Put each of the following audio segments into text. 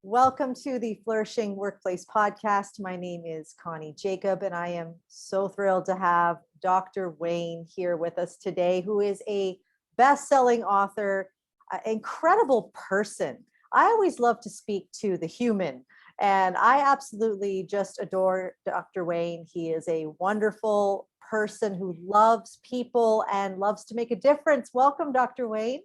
Welcome to the Flourishing Workplace Podcast. My name is Connie Jacob, and I am so thrilled to have Dr. Wayne here with us today, who is a best-selling author, incredible person. I always love to speak to the human, and I absolutely just adore Dr. Wayne. He is a wonderful person who loves people and loves to make a difference. Welcome, Dr. Wayne.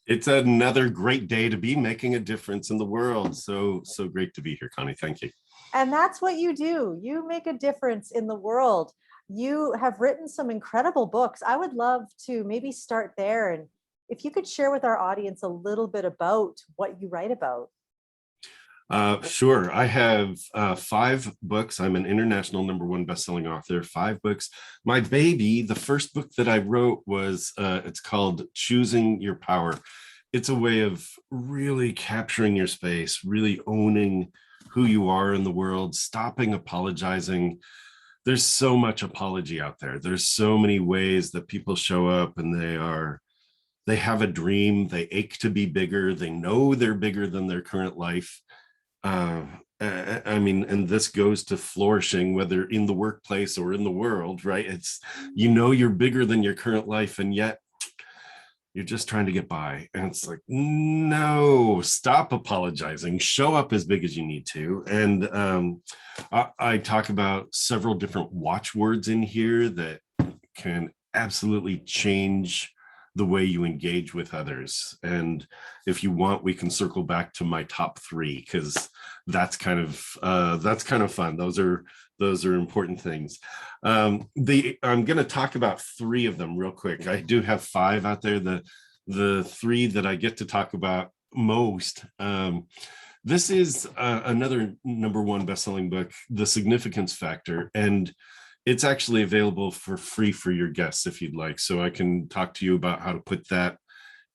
It's another great day to be making a difference in the world. So great to be here, Connie. Thank you. And that's what you do. You make a difference in the world. You have written some incredible books. I would love to maybe start there. And if you could share with our audience a little bit about what you write about. Sure. I have 5 books. I'm an international #1 best-selling author, 5 books. My baby, the first book that I wrote was, it's called Choosing Your Power. It's a way of really capturing your space, really owning who you are in the world, stopping apologizing. There's so much apology out there. There's so many ways that people show up and they have a dream, they ache to be bigger, they know they're bigger than their current life. And this goes to flourishing, whether in the workplace or in the world, right? It's, you're bigger than your current life, and yet you're just trying to get by. And it's like, no, stop apologizing, show up as big as you need to. And I talk about several different watchwords in here that can absolutely change the way you engage with others. And if you want, we can circle back to my top 3, because that's kind of fun. Those are important things. I'm going to talk about 3 of them real quick. I do have 5 out there. The 3 that I get to talk about most. This is another #1 best-selling book, The Significance Factor, and it's actually available for free for your guests if you'd like. So I can talk to you about how to put that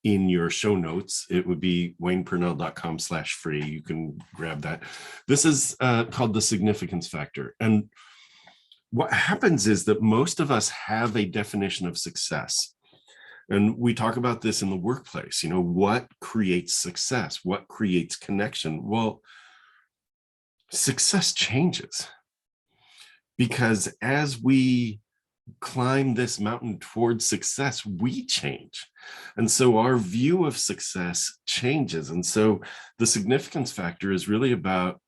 in your show notes. It would be waynepernell.com/free. You can grab that. This is called The Significance Factor. And what happens is that most of us have a definition of success. And we talk about this in the workplace. What creates success? What creates connection? Well, success changes. Because as we climb this mountain towards success, we change. And so our view of success changes. And so the significance factor is really about,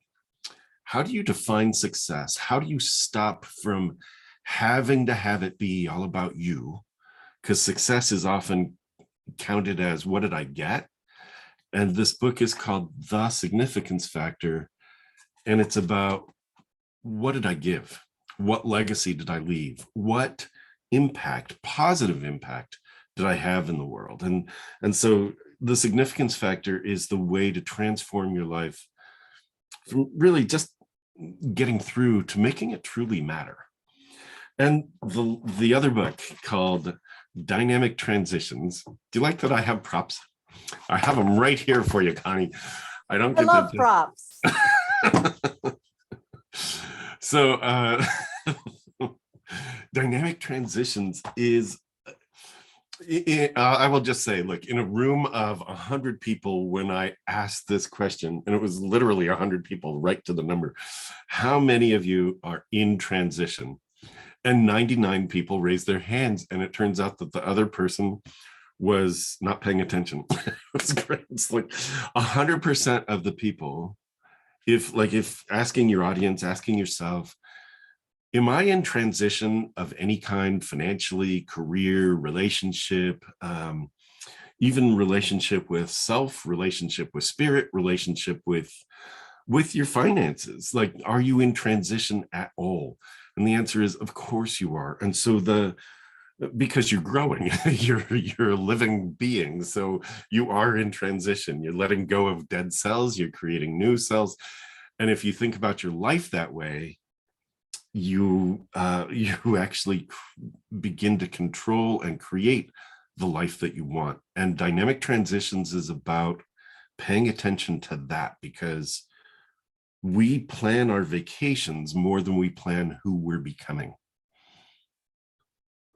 how do you define success? How do you stop from having to have it be all about you? Because success is often counted as, what did I get? And this book is called The Significance Factor. And it's about, what did I give? What legacy did I leave? What impact, positive impact, did I have in the world? And so the significance factor is the way to transform your life from really just getting through to making it truly matter. And the other book called Dynamic Transitions. Do you like that I have props? I have them right here for you, Connie. I love props. So Dynamic Transitions is, I will just say, look, in a room of 100 people, when I asked this question, and it was literally 100 people, right to the number, how many of you are in transition? And 99 people raised their hands, and it turns out that the other person was not paying attention. It was great. It's like 100% of the people, if asking your audience, asking yourself, am I in transition of any kind, financially, career, relationship, even relationship with self, relationship with spirit, relationship with your finances? Like, are you in transition at all? And the answer is, of course you are. And so because you're growing, you're a living being. So you are in transition. You're letting go of dead cells, you're creating new cells. And if you think about your life that way, you actually begin to control and create the life that you want. And dynamic transitions is about paying attention to that, because we plan our vacations more than we plan who we're becoming.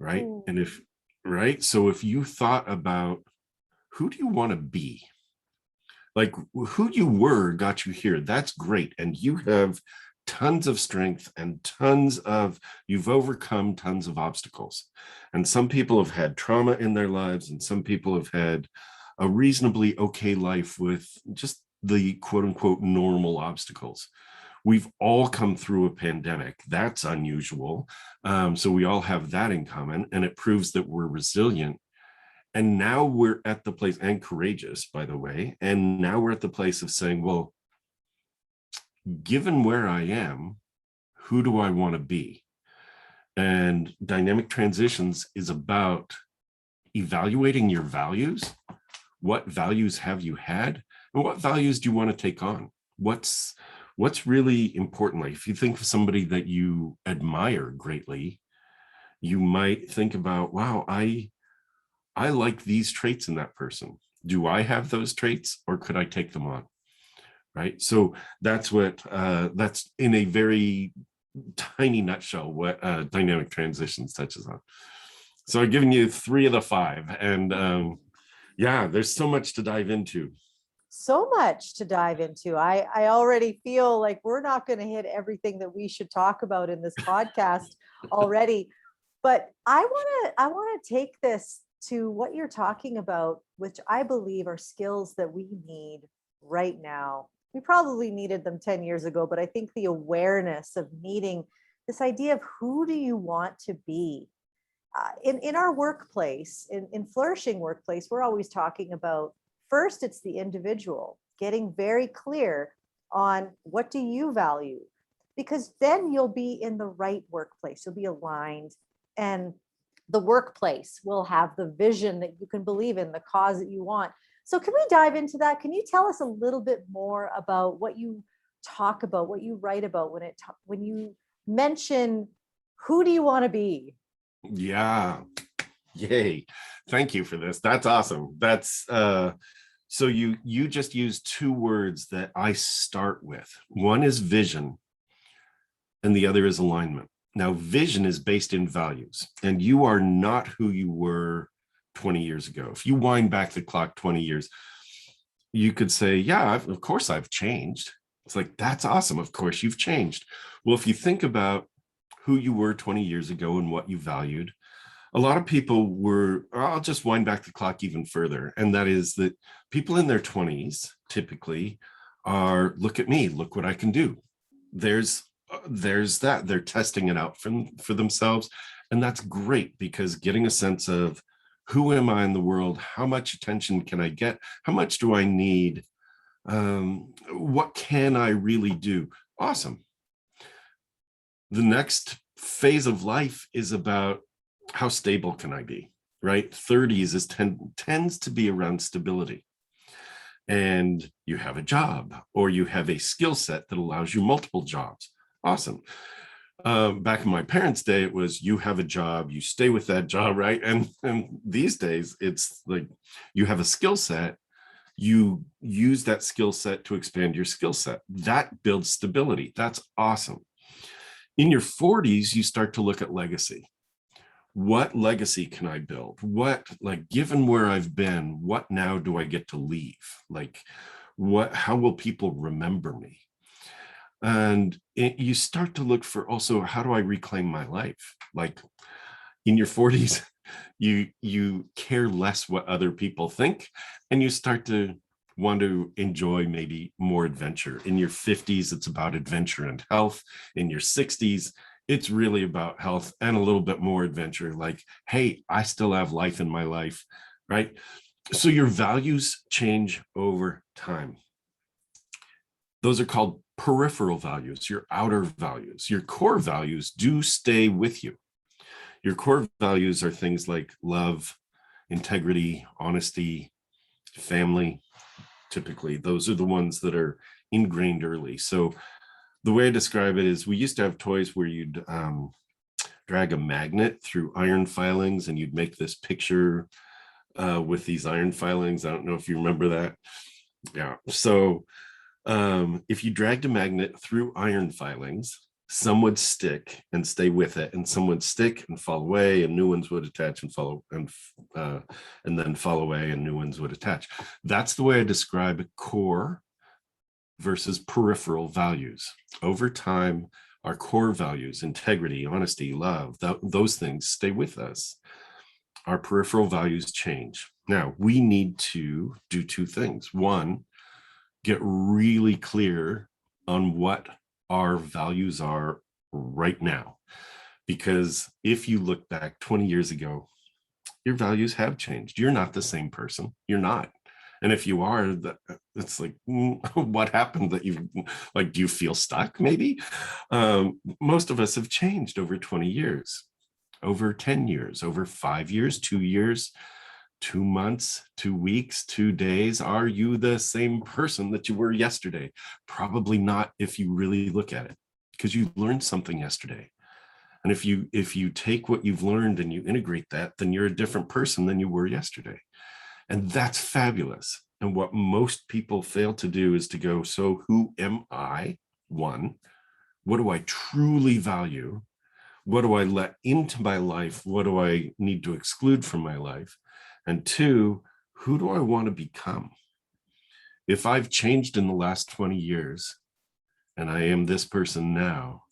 Right? And so if you thought about, who do you want to be? Like who you were got you here. That's great. And you have tons of strength and you've overcome tons of obstacles. And some people have had trauma in their lives, and some people have had a reasonably okay life with just the quote unquote normal obstacles. We've all come through a pandemic. That's unusual. So we all have that in common, and it proves that we're resilient. And now we're at the place, and courageous, by the way. And now we're at the place of saying, well, given where I am, who do I want to be? And dynamic transitions is about evaluating your values. What values have you had? And what values do you want to take on? What's really important? Like if you think of somebody that you admire greatly, you might think about, wow, I like these traits in that person. Do I have those traits, or could I take them on? Right. So that's in a very tiny nutshell what dynamic transitions touches on. So I've given you 3 of the 5, and yeah, there's so much to dive into. So much to dive into. I already feel like we're not going to hit everything that we should talk about in this podcast already. But I want to take this to what you're talking about, which I believe are skills that we need right now. We probably needed them 10 years ago, but I think the awareness of needing this idea of who do you want to be? In our workplace, in Flourishing Workplace, we're always talking about, first, it's the individual, getting very clear on what do you value, because then you'll be in the right workplace, you'll be aligned, and the workplace will have the vision that you can believe in, the cause that you want. So can we dive into that? Can you tell us a little bit more about what you talk about, what you write about when you mention who do you want to be? Yeah. Yay. Thank you for this. That's awesome. That's so you just used 2 words that I start with. One is vision, and the other is alignment. Now, vision is based in values, and you are not who you were 20 years ago. If you wind back the clock 20 years, you could say, yeah, of course I've changed. It's like, that's awesome. Of course you've changed. Well, if you think about who you were 20 years ago and what you valued, a lot of people were, I'll just wind back the clock even further. And that is that people in their 20s typically are, look at me, look what I can do. There's that they're testing it out for themselves. And that's great, because getting a sense of who am I in the world? How much attention can I get? How much do I need? What can I really do? Awesome. The next phase of life is about how stable can I be, right? 30s tends to be around stability. And you have a job, or you have a skill set that allows you multiple jobs. Awesome. Back in my parents' day, it was you have a job, you stay with that job, right? And these days, it's like you have a skill set, you use that skill set to expand your skill set. That builds stability. That's awesome. In your 40s, you start to look at legacy. What legacy can I build? Like, given where I've been, what now do I get to leave? Like, how will people remember me? And you start to look for also, how do I reclaim my life? Like in your 40s, you care less what other people think, and you start to want to enjoy maybe more adventure. In your 50s, it's about adventure and health. In your 60s, it's really about health and a little bit more adventure. Like, hey, I still have life in my life, right? So your values change over time. Those are called peripheral values, your outer values. Your core values do stay with you. Your core values are things like love, integrity, honesty, family. Typically, those are the ones that are ingrained early. So the way I describe it is, we used to have toys where you'd drag a magnet through iron filings, and you'd make this picture with these iron filings. I don't know if you remember that. Yeah. So if you dragged a magnet through iron filings, some would stick and stay with it, and some would stick and fall away, and new ones would attach and follow, and then fall away, and new ones would attach. That's the way I describe core versus peripheral values. Over time, our core values, integrity, honesty, love, those things stay with us. Our peripheral values change. Now, we need to do two things. One, get really clear on what our values are right now. Because if you look back 20 years ago, your values have changed. You're not the same person. You're not. And if you are, it's like, what happened that you, like, do you feel stuck maybe? Most of us have changed over 20 years, over 10 years, over 5 years, 2 years, 2 months, 2 weeks, 2 days. Are you the same person that you were yesterday? Probably not, if you really look at it, because you learned something yesterday. And if you take what you've learned and you integrate that, then you're a different person than you were yesterday. And that's fabulous. And what most people fail to do is to go, so who am I? One, what do I truly value? What do I let into my life? What do I need to exclude from my life? And two, who do I want to become? If I've changed in the last 20 years and I am this person now,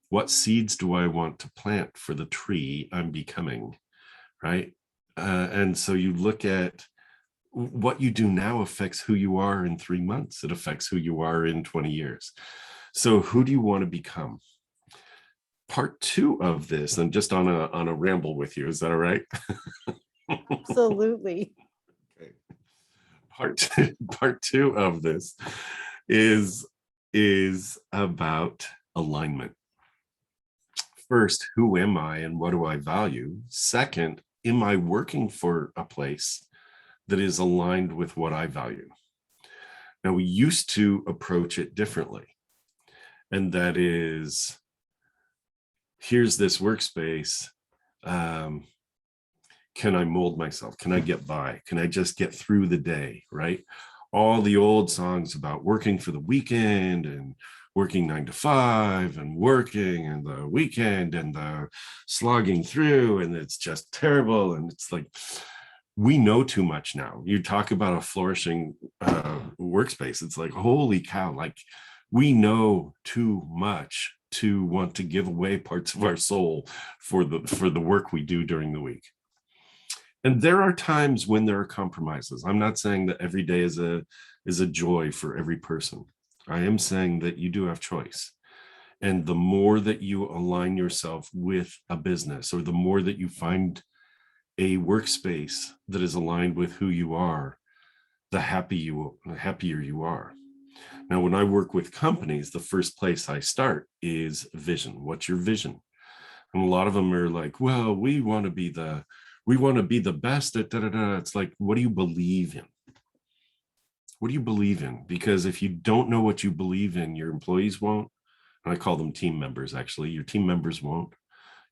what seeds do I want to plant for the tree I'm becoming, right? And so you look at what you do now affects who you are in 3 months. It affects who you are in 20 years. So who do you want to become? Part two of this, I'm just on a ramble with you. Is that all right? Absolutely. Okay. Part two of this is about alignment. First, who am I and what do I value? Second, am I working for a place that is aligned with what I value? Now, we used to approach it differently. And that is, here's this workspace. Can I mold myself? Can I get by? Can I just get through the day, right? All the old songs about working for the weekend and working 9 to 5 and working and the weekend and the slogging through, and it's just terrible. And it's like, we know too much now. You talk about a flourishing workspace. It's like, holy cow, like we know too much to want to give away parts of our soul for the work we do during the week. And there are times when there are compromises. I'm not saying that every day is a joy for every person. I am saying that you do have choice. And the more that you align yourself with a business, or the more that you find a workspace that is aligned with who you are, the happier you are. Now, when I work with companies, the first place I start is vision. What's your vision? And a lot of them are like, well, we want to be the best at da-da-da. It's like, what do you believe in? What do you believe in? Because if you don't know what you believe in, your employees won't. And I call them team members, actually. Your team members won't.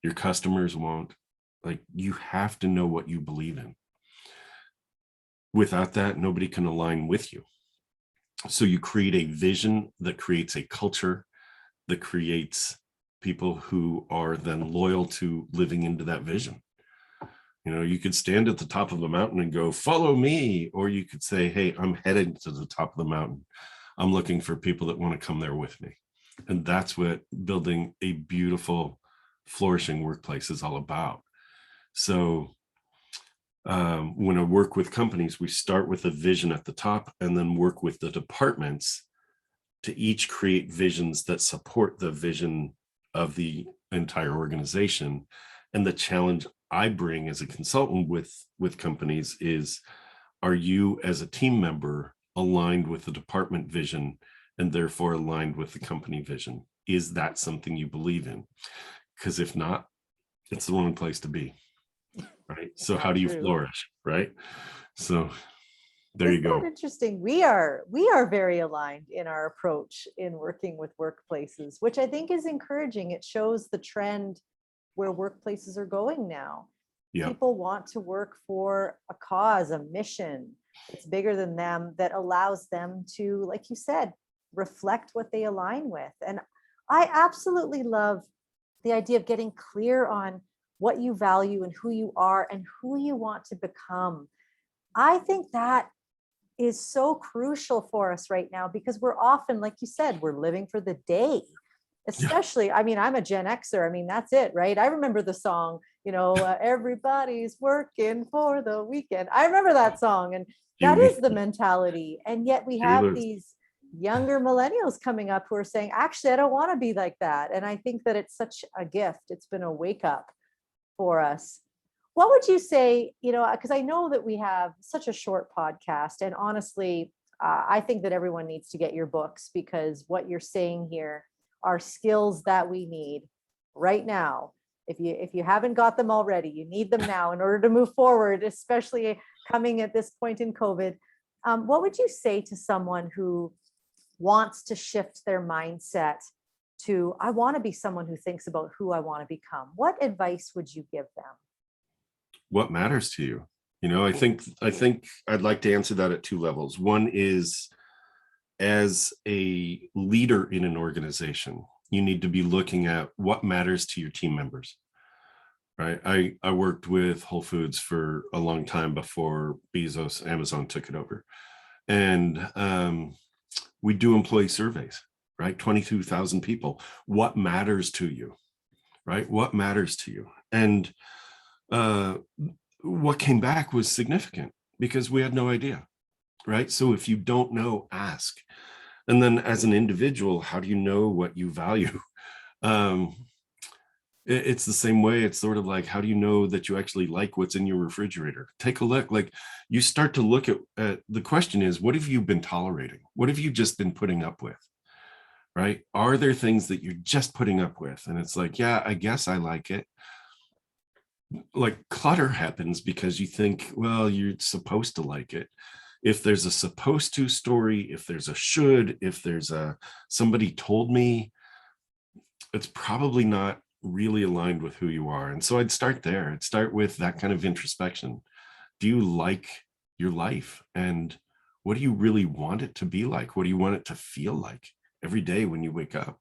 Your customers won't. Like, you have to know what you believe in. Without that, nobody can align with you. So you create a vision that creates a culture that creates people who are then loyal to living into that vision. You know, you could stand at the top of the mountain and go, follow me. Or you could say, hey, I'm headed to the top of the mountain. I'm looking for people that want to come there with me. And that's what building a beautiful, flourishing workplace is all about. So when I work with companies, we start with a vision at the top and then work with the departments to each create visions that support the vision of the entire organization. And the challenge I bring as a consultant with companies is, are you as a team member aligned with the department vision and therefore aligned with the company vision? Is that something you believe in? Because if not, it's the wrong place to be, right? So how do you flourish, right? So there you go. Isn't that interesting? We are very aligned in our approach in working with workplaces, which I think is encouraging. It shows the trend where workplaces are going now. Yeah. People want to work for a cause, a mission that's bigger than them, that allows them to, like you said, reflect what they align with. And I absolutely love the idea of getting clear on what you value and who you are and who you want to become. I think that is so crucial for us right now because we're often, like you said, we're living for the day. Yeah. Especially, I mean, I'm a Gen Xer. I mean, that's it, right? I remember the song, everybody's working for the weekend. I remember that song, and that is the mentality. And yet we have these younger millennials coming up who are saying, actually, I don't want to be like that. And I think that it's such a gift. It's been a wake up for us. What would you say, because I know that we have such a short podcast, and honestly, I think that everyone needs to get your books because what you're saying here are skills that we need right now. If you haven't got them already, you need them now in order to move forward, especially coming at this point in COVID. What would you say to someone who wants to shift their mindset to, I want to be someone who thinks about who I want to become? What advice would you give them? What matters to you? I think I'd like to answer that at two levels. One is, as a leader in an organization, you need to be looking at what matters to your team members, right? I worked with Whole Foods for a long time before Amazon took it over. And we do employee surveys, right? 22,000 people. What matters to you, right? What matters to you? And what came back was significant because we had no idea, right? So if you don't know, ask. And then as an individual, how do you know what you value? It's the same way. It's sort of like, how do you know that you actually like what's in your refrigerator? Take a look. Like, you start to look at the question is, what have you been tolerating? What have you just been putting up with? Right? Are there things that you're just putting up with? And it's like, yeah, I guess I like it. Like, clutter happens because you think, well, you're supposed to like it. If there's a supposed to story, if there's a should, if there's a somebody told me, it's probably not really aligned with who you are. And so I'd start there. I'd start with that kind of introspection. Do you like your life? And what do you really want it to be like? What do you want it to feel like every day when you wake up?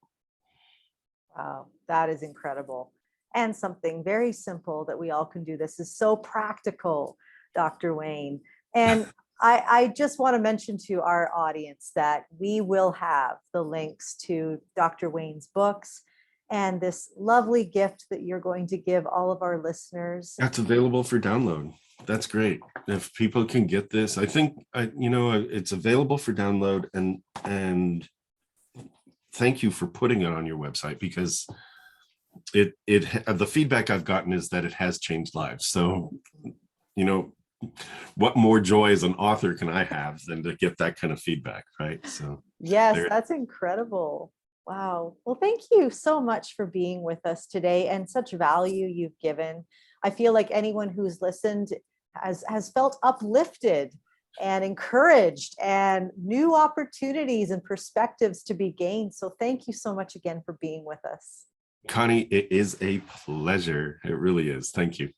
Wow, that is incredible. And something very simple that we all can do. This is so practical, Dr. Wayne. And I just want to mention to our audience that we will have the links to Dr. Wayne's books and this lovely gift that you're going to give all of our listeners. That's available for download. That's great. If people can get this, I think, it's available for download, and thank you for putting it on your website, because the feedback I've gotten is that it has changed lives. So, what more joy as an author can I have than to get that kind of feedback, right? So yes, that's incredible. Wow. Well, thank you so much for being with us today and such value you've given. I feel like anyone who's listened has felt uplifted and encouraged, and new opportunities and perspectives to be gained. So thank you so much again for being with us. Connie, it is a pleasure. It really is. Thank you.